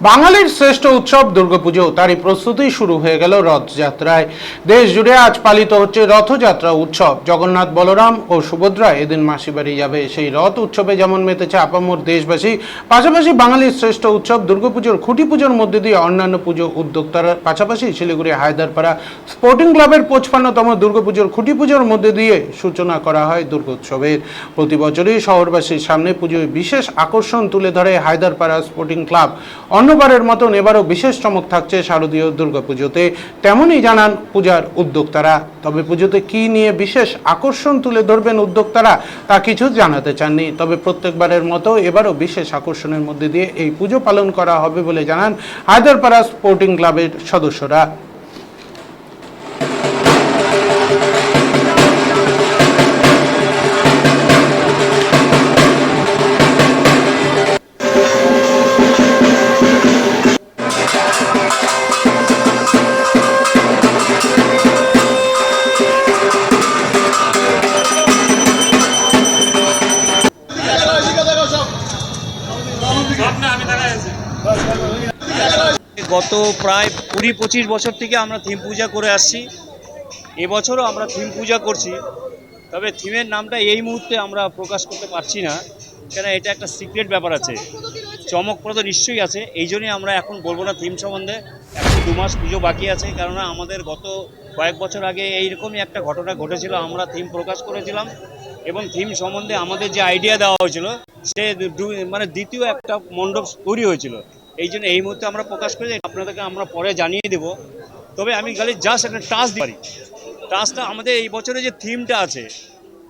বাঙালির শ্রেষ্ঠ উৎসব দুর্গাপুজো তারই প্রস্তুতি শুরু হয়ে গেল রথযাত্রায়। দেশ জুড়ে আজ পালিত হচ্ছে রথযাত্রা উৎসব। জগন্নাথ, বলরাম ও সুভদ্রা এদিন মাসি বাড়ি যাবে। সেই রথ উৎসবে যেমন মেতেছে আপামর দেশবাসী, পাশাপাশি বাঙালির শ্রেষ্ঠ উৎসব দুর্গাপুজোর খুঁটি পুজোর মধ্যে দিয়ে অন্যান্য পুজো উদ্যোক্তার পাশাপাশি শিলিগুড়ি হায়দারপাড়া স্পোর্টিং ক্লাবের 55তম দুর্গাপুজোর খুঁটি পুজোর মধ্যে দিয়ে সূচনা করা হয় দুর্গোৎসবের। প্রতি বছরই শহরবাসীর সামনে পুজোয় বিশেষ আকর্ষণ তুলে ধরে হায়দারপাড়া স্পোর্টিং ক্লাব। অন্যবারের মতন এবারও বিশেষ চমক থাকছে শারদীয় দুর্গাপুজোতে, তেমনই জানান পূজার উদ্যোক্তারা। তবে পুজোতে কি নিয়ে বিশেষ আকর্ষণ তুলে ধরবেন উদ্যোক্তারা তা কিছু জানাতে চাননি। তবে প্রত্যেকবারের মতো এবারও বিশেষ আকর্ষণের মধ্যে দিয়ে এই পুজো পালন করা হবে বলে জানান হায়দারপাড়া স্পোর্টিং ক্লাবের সদস্যরা। গত প্রায় 20-25 বছর থেকে আমরা থিম পূজা করে আসছি। এবছরও আমরা থিম পূজা করছি, তবে থিমের নামটা এই মুহূর্তে আমরা প্রকাশ করতে পারছি না, কেন এটা একটা সিক্রেট ব্যাপার আছে, চমকপ্রদ নিশ্চয়ই আছে। এই জন্যই আমরা এখন বলবো না থিম সম্বন্ধে। এখন 2 মাস পুজো বাকি আছে, কেননা আমাদের গত কয়েক বছর আগে এইরকমই একটা ঘটনা ঘটেছিল। আমরা থিম প্রকাশ করেছিলাম এবং থিম সম্বন্ধে আমাদের যে আইডিয়া দেওয়া হয়েছিল সে দ্বিতীয় একটা মণ্ডপ তৈরি হয়েছিল। এই জন্য এই মুহূর্তে আমরা প্রকাশ করে আপনাদেরকে আমরা পরে জানিয়ে দেব। তবে আমি খালি জাস্ট একটা টাচ দিতে পারি। টাচটা আমাদের এই বছরে যে থিমটা আছে,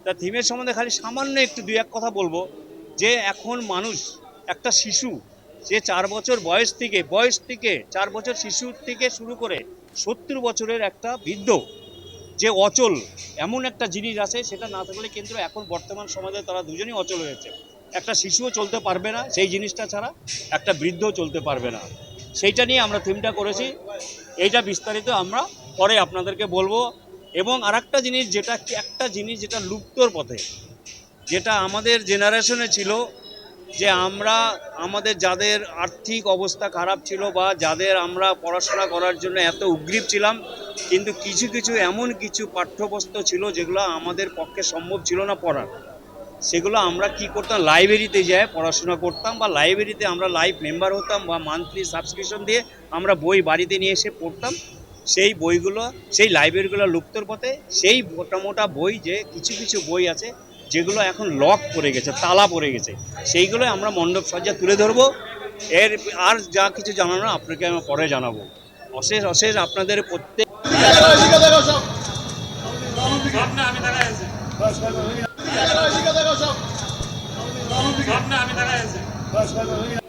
তা থিমের সম্বন্ধে খালি সামান্য একটু 2-1 কথা বলবো, যে এখন মানুষ একটা শিশু, যে 4 বছর বয়স থেকে 4 বছর শিশু থেকে শুরু করে 70 বছরের একটা বৃদ্ধ, যে অচল এমন একটা জিনিস আছে, সেটা না থাকলে কিন্তু এখন বর্তমান সমাজে তারা দুজনেই অচল হয়েছে। একটা শিশুও চলতে পারবে না সেই জিনিসটা ছাড়া, একটা বৃদ্ধও চলতে পারবে না। সেইটা নিয়ে আমরা থিমটা করেছি। এইটা বিস্তারিত আমরা পরে আপনাদেরকে বলবো। এবং আরেকটা জিনিস, যেটা লুপ্তর পথে, যেটা আমাদের জেনারেশনে ছিল, যে আমরা আমাদের যাদের আর্থিক অবস্থা খারাপ ছিল বা যাদের আমরা পড়াশোনা করার জন্য এত উদ্গ্রীব ছিলাম, কিন্তু কিছু এমন কিছু পাঠ্যপুস্তক ছিল যেগুলো আমাদের পক্ষে সম্ভব ছিল না পড়ার, সেগুলো আমরা কি করতাম, লাইব্রেরিতে যেয়ে পড়াশোনা করতাম, বা লাইব্রেরিতে আমরা লাইভ মেম্বার হতাম, বা মান্থলি সাবস্ক্রিপশন দিয়ে আমরা বই বাড়িতে নিয়ে এসে পড়তাম। সেই বইগুলো, সেই লাইব্রেরিগুলো লুপ্তর পথে। সেই মোটা বই, যে কিছু বই আছে যেগুলো এখন লক পড়ে গেছে, তালা পড়ে গেছে, সেইগুলো আমরা মণ্ডপ সজ্জা তুলে ধরবো। এর আর যা কিছু জানানো আপনাকে আমি পরে জানাবো। অশেষ আপনাদের প্রত্যেক আমি দেখা